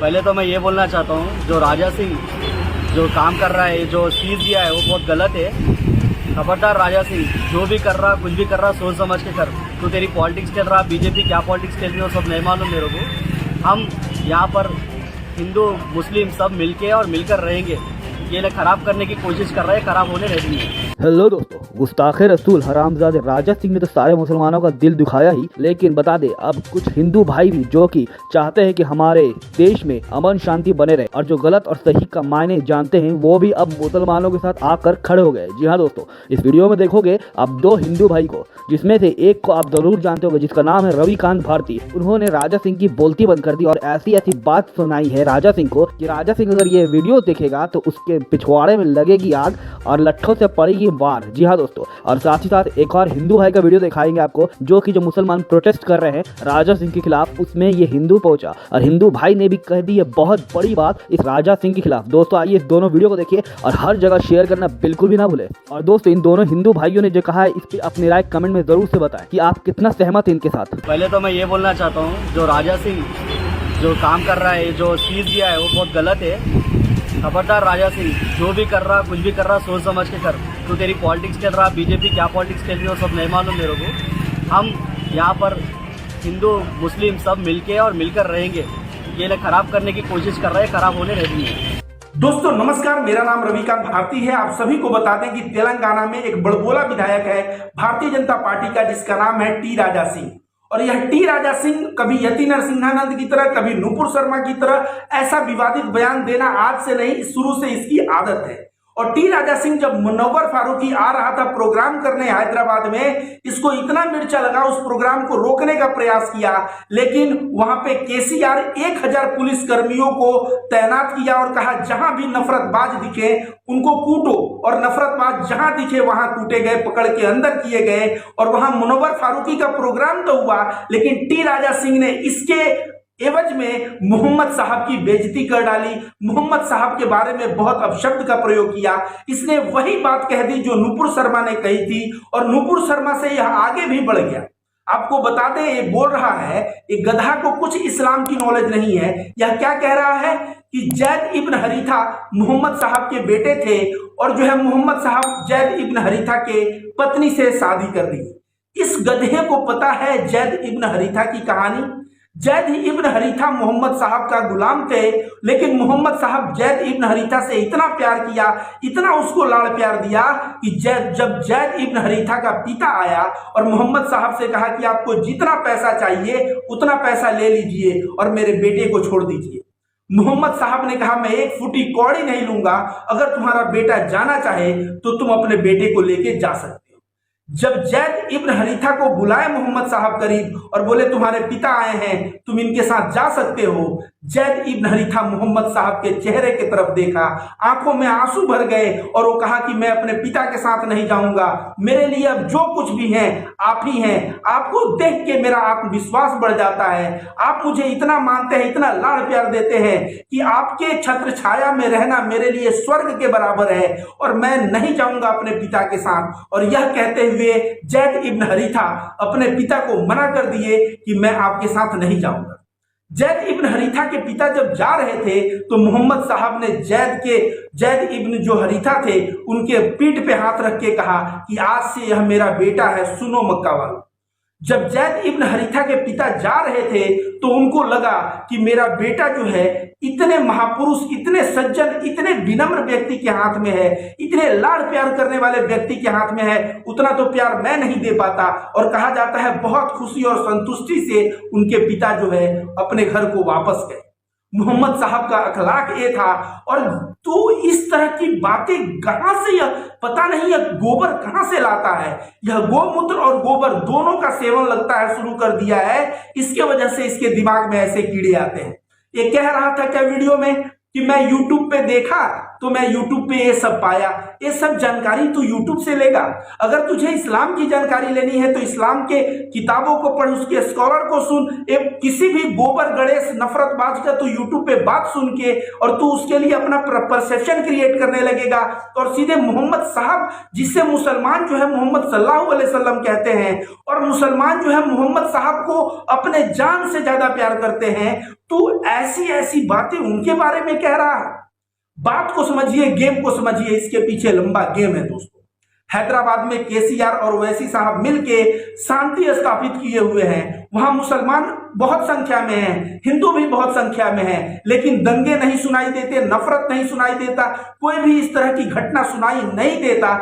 पहले तो मैं ये बोलना चाहता हूँ, जो राजा सिंह जो काम कर रहा है, जो चीज़ दिया है वो बहुत गलत है। खबरदार राजा सिंह, जो भी कर रहा कुछ भी कर रहा सोच समझ के कर। तो तेरी पॉलिटिक्स चल रहा, बीजेपी क्या पॉलिटिक्स चल रही है वो सब नहीं मालूम मेरे को। हम यहाँ पर हिंदू मुस्लिम सब मिलके और मिलकर रहेंगे। ये लोग खराब करने की कोशिश कर रहे हैं, खराब होने नहीं देंगे। हेलो दोस्तों, गुस्ताखे रसूल हरामजादे राजा सिंह ने तो सारे मुसलमानों का दिल दुखाया ही, लेकिन बता दे अब कुछ हिंदू भाई भी जो कि चाहते हैं कि हमारे देश में अमन शांति बने रहे और जो गलत और सही का मायने जानते हैं वो भी अब मुसलमानों के साथ आकर खड़े हो गए। जी हाँ दोस्तों, इस वीडियो में देखोगे आप दो हिंदू भाई को, जिसमें से एक को आप जरूर जानते होंगे जिसका नाम है रविकांत भारती। उन्होंने राजा सिंह की बोलती बंद कर दी और ऐसी ऐसी बात सुनाई है राजा सिंह को कि राजा सिंह अगर ये वीडियो देखेगा तो उसके पिछवाड़े में लगेगी आग और लट्ठों से पड़ेगी वार। जी हाँ दोस्तों, और साथ ही साथ एक और हिंदू भाई का वीडियो दिखाएंगे आपको जो मुसलमान प्रोटेस्ट कर रहे हैं राजा सिंह के खिलाफ, उसमें ये हिंदू पहुंचा और हिंदू भाई ने भी कह दी है बहुत बड़ी बात इस राजा सिंह के खिलाफ। दोस्तों आइए इस दोनों वीडियो को देखिए और हर जगह शेयर करना बिल्कुल भी ना भूले। और दोस्तों इन दोनों हिंदू भाइयों ने जो कहा है इस पर अपनी राय कमेंट में जरूर से बताएं कि आप कितना सहमत हैं इनके साथ। पहले तो मैं ये बोलना चाहता हूँ, जो राजा सिंह जो काम कर रहा है, जो चीज़ दिया है वो बहुत गलत है। खबरदार राजा सिंह, जो भी कर रहा कुछ भी कर रहा सोच समझ के कर। तो तेरी पॉलिटिक्स चल रहा, बीजेपी क्या पॉलिटिक्स चल रही है वो सब नहीं मालूम मेरे को। हम यहाँ पर हिंदू मुस्लिम सब मिलके और मिलकर रहेंगे। ये लोग खराब करने की कोशिश कर रहे हैं, खराब होने नहीं देंगे। दोस्तों नमस्कार, मेरा नाम रविकांत भारती है। आप सभी को बता दें कि तेलंगाना में एक बड़बोला विधायक है भारतीय जनता पार्टी का, जिसका नाम है टी राजा सिंह। और यह टी राजा सिंह कभी यति नरसिंहानंद की तरह, कभी नुपुर शर्मा की तरह ऐसा विवादित बयान देना आज से नहीं, शुरू से इसकी आदत है। और टी राजा सिंह जब मुनव्वर फारूकी आ रहा था प्रोग्राम करने हैदराबाद में, इसको इतना मिर्चा लगा, उस प्रोग्राम को रोकने का प्रयास किया, लेकिन वहां पे केसीआर 1000 पुलिस कर्मियों को तैनात किया और कहा जहां भी नफरतबाज दिखे उनको कूटो। और नफरतबाज जहां दिखे वहां कूटे गए, पकड़ के अंदर किए गए। और वहां मुनव्वर फारूकी का प्रोग्राम तो हुआ, लेकिन टी राजा सिंह ने इसके एवज में मोहम्मद साहब की बेइज्जती कर डाली, मोहम्मद साहब के बारे में बहुत अपशब्द का प्रयोग किया। इसने वही बात कह दी जो नुपुर शर्मा ने कही थी, और नुपुर शर्मा से यह आगे भी बढ़ गया। आपको बता दें, ये बोल रहा है, एक गधा को कुछ इस्लाम की नॉलेज नहीं है। यह क्या कह रहा है कि जैद इब्न हरीथा मोहम्मद साहब के बेटे थे और जो है मोहम्मद साहब जैद इब्न हरीथा के पत्नी से शादी कर दी। इस गधे को पता है जैद इब्न हरीथा की कहानी। जैद इब्न हरीथा मोहम्मद साहब का गुलाम थे, लेकिन मोहम्मद साहब जैद इब्न हरीथा से इतना प्यार किया, इतना उसको लाड़ प्यार दिया कि जब जैद इब्न हरीथा का पिता आया और मोहम्मद साहब से कहा कि आपको जितना पैसा चाहिए उतना पैसा ले लीजिए और मेरे बेटे को छोड़ दीजिए, मोहम्मद साहब ने कहा मैं 1 फुटी कौड़ी नहीं लूंगा, अगर तुम्हारा बेटा जाना चाहे तो तुम अपने बेटे को लेके जा सकते हो। जब जैद इब्न हरीथा को बुलाए मोहम्मद साहब करीब और बोले तुम्हारे पिता आए हैं, तुम इनके साथ जा सकते हो, जैद इब्न हरीथा मोहम्मद साहब के चेहरे की तरफ देखा, आंखों में आंसू भर गए और वो कहा कि मैं अपने पिता के साथ नहीं जाऊंगा, मेरे लिए अब जो कुछ भी है आप ही हैं। आपको देख के मेरा आत्मविश्वास बढ़ जाता है, आप मुझे इतना मानते हैं, इतना लाड़ प्यार देते हैं कि आपके छत्र छाया में रहना मेरे लिए स्वर्ग के बराबर है, और मैं नहीं जाऊंगा अपने पिता के साथ। और यह कहते हुए जैद इब्न हरीथा अपने पिता को मना कर दिए कि मैं आपके साथ नहीं जाऊंगा। जैद इब्न हरीथा के पिता जब जा रहे थे तो मोहम्मद साहब ने जैद इब्न जो हरीथा थे उनके पीठ पे हाथ रख के कहा कि आज से यह मेरा बेटा है, सुनो मक्का वालों। जब जैद इब्न हरीथा के पिता जा रहे थे तो उनको लगा कि मेरा बेटा जो है इतने महापुरुष, इतने सज्जन, इतने विनम्र व्यक्ति के हाथ में है, इतने लाड़ प्यार करने वाले व्यक्ति के हाथ में है, उतना तो प्यार मैं नहीं दे पाता। और कहा जाता है बहुत खुशी और संतुष्टि से उनके पिता जो है अपने घर को वापस गए। मोहम्मद साहब का अखलाक ये था। और तो इस तरह की बातें कहां से, यह पता नहीं यह गोबर कहां से लाता है। यह गोमूत्र और गोबर दोनों का सेवन लगता है शुरू कर दिया है, इसके वजह से इसके दिमाग में ऐसे कीड़े आते हैं। ये कह रहा था क्या वीडियो में कि मैं YouTube पे देखा तो मैं YouTube पे ये सब पाया। ये सब जानकारी तू YouTube से लेगा। अगर तुझे इस्लाम की जानकारी लेनी है तो इस्लाम के किताबों को पढ़, उसके स्कॉलर को सुन। किसी भी गोबर गणेश नफरतबाज का तू YouTube पे बात सुन के और तू उसके लिए अपना परसेप्शन क्रिएट करने लगेगा और सीधे मोहम्मद साहब, जिससे मुसलमान जो है मोहम्मद सल्लल्लाहु अलैहि वसल्लम कहते हैं, और मुसलमान जो है मोहम्मद साहब को अपने जान से ज्यादा प्यार करते हैं, तू ऐसी ऐसी बातें उनके बारे में कह रहा है। बात को समझिए, गेम को समझिए, इसके पीछे लंबा गेम है दोस्तों। हैदराबाद में केसीआर और ओवैसी साहब मिलके शांति स्थापित किए हुए हैं। वहां मुसलमान बहुत संख्या में हैं, हिंदू भी बहुत संख्या में हैं, लेकिन दंगे नहीं सुनाई देते, नफरत नहीं सुनाई देता, कोई भी इस तरह की घटना सुनाई नहीं देता।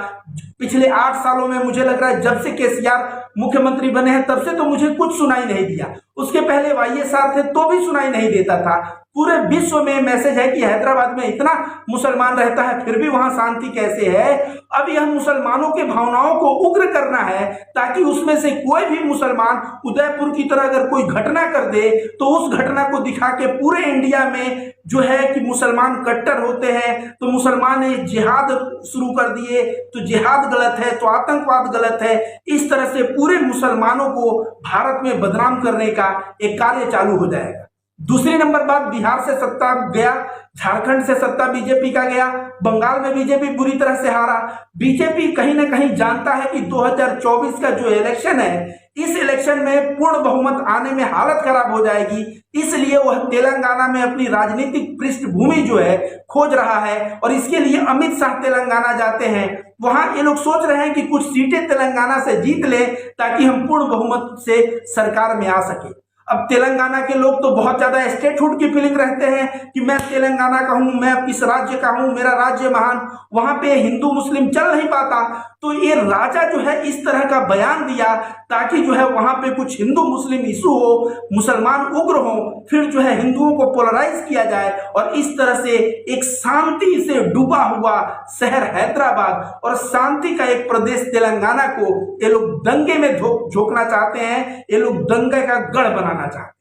पिछले 8 सालों में मुझे लग रहा है जब से केसीआर मुख्यमंत्री बने हैं तब से तो मुझे कुछ सुनाई नहीं दिया। उसके पहले वाईएसआर थे तो भी सुनाई नहीं देता था। पूरे विश्व में मैसेज है कि हैदराबाद में इतना मुसलमान रहता है फिर भी वहां शांति कैसे है। अब यह मुसलमानों के भावनाओं को उग्र करना है ताकि उसमें से कोई भी मुसलमान उदयपुर की तरह अगर कोई घटना कर दे तो उस घटना को दिखा के पूरे इंडिया में जो है कि मुसलमान कट्टर होते हैं, तो मुसलमान ने जिहाद शुरू कर दिए, तो जिहाद गलत है, तो आतंकवाद गलत है। इस तरह से पूरे मुसलमानों को भारत में बदनाम करने का एक कार्य चालू हो जाएगा। दूसरी नंबर बात, बिहार से सत्ता गया, झारखंड से सत्ता बीजेपी का गया, बंगाल में बीजेपी बुरी तरह से हारा। बीजेपी कहीं ना कहीं जानता है कि 2024 का जो इलेक्शन है, इस इलेक्शन में पूर्ण बहुमत आने में हालत खराब हो जाएगी, इसलिए वह तेलंगाना में अपनी राजनीतिक पृष्ठभूमि जो है खोज रहा है और इसके लिए अमित शाह तेलंगाना जाते हैं। वहां ये लोग सोच रहे हैं कि कुछ सीटें तेलंगाना से जीत ले ताकि हम पूर्ण बहुमत से सरकार में आ सके। अब तेलंगाना के लोग तो बहुत ज्यादा स्टेटहुड की फीलिंग रहते हैं कि मैं तेलंगाना का हूं, मैं इस राज्य का हूं, मेरा राज्य महान। वहां पे हिंदू मुस्लिम चल नहीं पाता, तो ये राजा जो है इस तरह का बयान दिया ताकि जो है वहां पे कुछ हिंदू मुस्लिम इशू हो, मुसलमान उग्र हो, फिर जो है हिंदुओं को पोलराइज किया जाए और इस तरह से एक शांति से डूबा हुआ शहर हैदराबाद और शांति का एक प्रदेश तेलंगाना को ये लोग दंगे में झोंकना चाहते हैं, ये लोग दंगे का गढ़ बनाना चाहते हैं।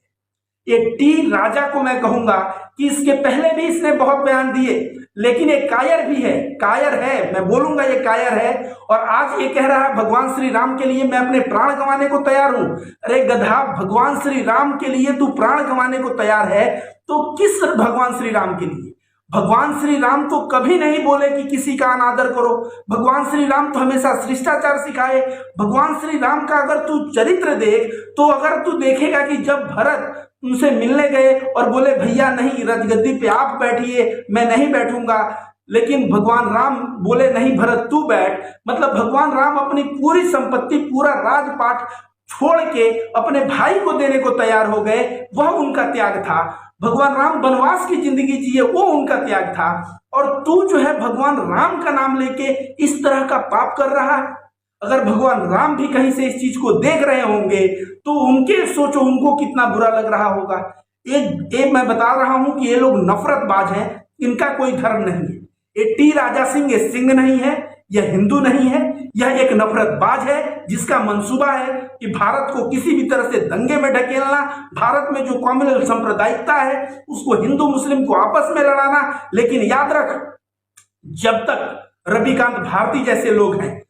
ये टी राजा को मैं कहूंगा कि इसके पहले भी इसने बहुत बयान दिए, लेकिन ये कायर भी है, कायर है, मैं बोलूंगा ये कायर है। और आज ये कह रहा है भगवान श्री राम के लिए मैं अपने प्राण गंवाने को तैयार हूं। अरे गधा, भगवान श्री राम के लिए तू प्राण गंवाने को तैयार है तो किस भगवान श्री राम के लिए? भगवान श्री राम तो कभी नहीं बोले कि किसी का अनादर करो। भगवान श्री राम तो हमेशा शिष्टाचार सिखाए। भगवान श्री राम का अगर तू चरित्र देख तो अगर तू देखेगा कि जब भरत उनसे मिलने गए और बोले भैया नहीं, रजगद्दी पे आप बैठिए, मैं नहीं बैठूंगा, लेकिन भगवान राम बोले नहीं भरत तू बैठ। मतलब भगवान राम अपनी पूरी संपत्ति, पूरा राजपाट छोड़ के अपने भाई को देने को तैयार हो गए, वह उनका त्याग था। भगवान राम वनवास की जिंदगी जिए, वो उनका त्याग था। और तू जो है भगवान राम का नाम लेके इस तरह का पाप कर रहा है। अगर भगवान राम भी कहीं से इस चीज को देख रहे होंगे तो उनके सोचो उनको कितना बुरा लग रहा होगा। एक मैं बता रहा हूं कि ये लोग नफरतबाज हैं, इनका कोई धर्म नहीं है। ये टी राजा सिंह, ये सिंह नहीं है, यह हिंदू नहीं है, यह एक नफरतबाज है जिसका मंसूबा है कि भारत को किसी भी तरह से दंगे में ढकेलना, भारत में जो कॉम्युनल सांप्रदायिकता है उसको हिंदू मुस्लिम को आपस में लड़ाना। लेकिन याद रख, जब तक रविकांत भारती जैसे लोग हैं,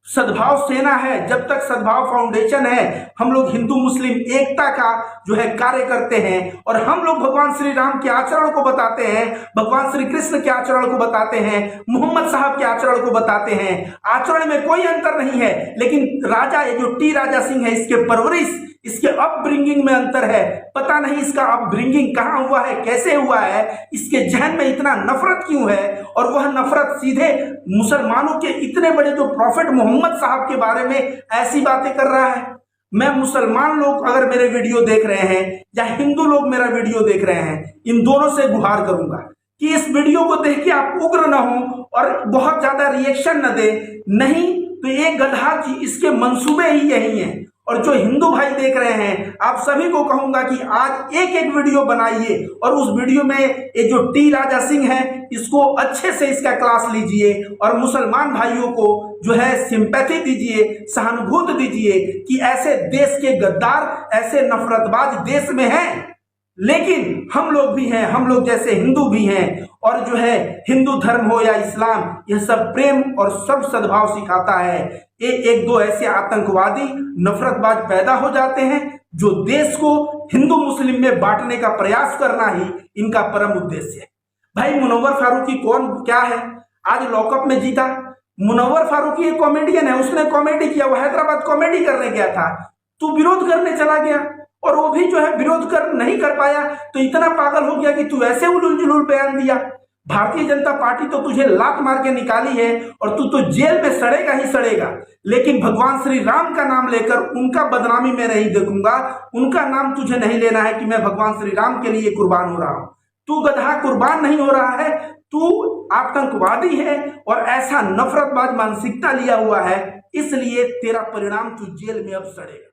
सद्भाव सेना है, जब तक सद्भाव फाउंडेशन है, हम लोग हिंदू मुस्लिम एकता का जो है कार्य करते हैं और हम लोग भगवान श्री राम के आचरण को बताते हैं, भगवान श्री कृष्ण के आचरण को बताते हैं, मोहम्मद साहब के आचरण को बताते हैं। आचरण में कोई अंतर नहीं है, लेकिन राजा ये जो टी राजा सिंह है, इसके परवरिश, इसके अपब्रिंगिंग में अंतर है। पता नहीं इसका अपब्रिंगिंग कहाँ हुआ है, कैसे हुआ है, इसके जहन में इतना नफरत क्यों है। और वह नफरत सीधे मुसलमानों के इतने बड़े जो प्रॉफिट मोहम्मद साहब के बारे में ऐसी बातें कर रहा है। मैं मुसलमान लोग अगर मेरे वीडियो देख रहे हैं या हिंदू लोग मेरा वीडियो देख रहे हैं, इन दोनों से गुहार करूंगा कि इस वीडियो को देख के आप उग्र न हो और बहुत ज्यादा रिएक्शन न दे। नहीं तो ये गधा जी, इसके मंसूबे ही यही हैं। और जो हिंदू भाई देख रहे हैं, आप सभी को कहूंगा कि आज एक एक वीडियो बनाइए और उस वीडियो में ये जो टी राजा सिंह है इसको अच्छे से इसका क्लास लीजिए और मुसलमान भाइयों को जो है सिंपैथी दीजिए, सहानुभूति दीजिए कि ऐसे देश के गद्दार, ऐसे नफरतबाज देश में हैं, लेकिन हम लोग भी हैं, हम लोग जैसे हिंदू भी हैं। और जो है हिंदू धर्म हो या इस्लाम, यह सब प्रेम और सब सद्भाव सिखाता है। एक दो ऐसे आतंकवादी नफरतबाज पैदा हो जाते हैं जो देश को हिंदू मुस्लिम में बांटने का प्रयास करना ही इनका परम उद्देश्य है। भाई मुनव्वर फारूकी कौन क्या है, आज लॉकअप में जीता। मुनव्वर फारूकी एक कॉमेडियन है, उसने कॉमेडी किया, वो हैदराबाद कॉमेडी करने गया था, तू विरोध करने चला गया। और वो भी जो है विरोध कर नहीं कर पाया, तो इतना पागल हो गया कि तू ऐसे उलूल जुलूल बयान दिया। भारतीय जनता पार्टी तो तुझे लात मार के निकाली है और तू तो जेल में सड़ेगा ही सड़ेगा, लेकिन भगवान श्री राम का नाम लेकर उनका बदनामी मैं नहीं देखूंगा। उनका नाम तुझे नहीं लेना है कि मैं भगवान श्री राम के लिए कुर्बान हो रहा हूं। तू गधा कुर्बान नहीं हो रहा है, तू आतंकवादी है और ऐसा नफरतबाज मानसिकता लिया हुआ है, इसलिए तेरा परिणाम तू जेल में अब सड़ेगा।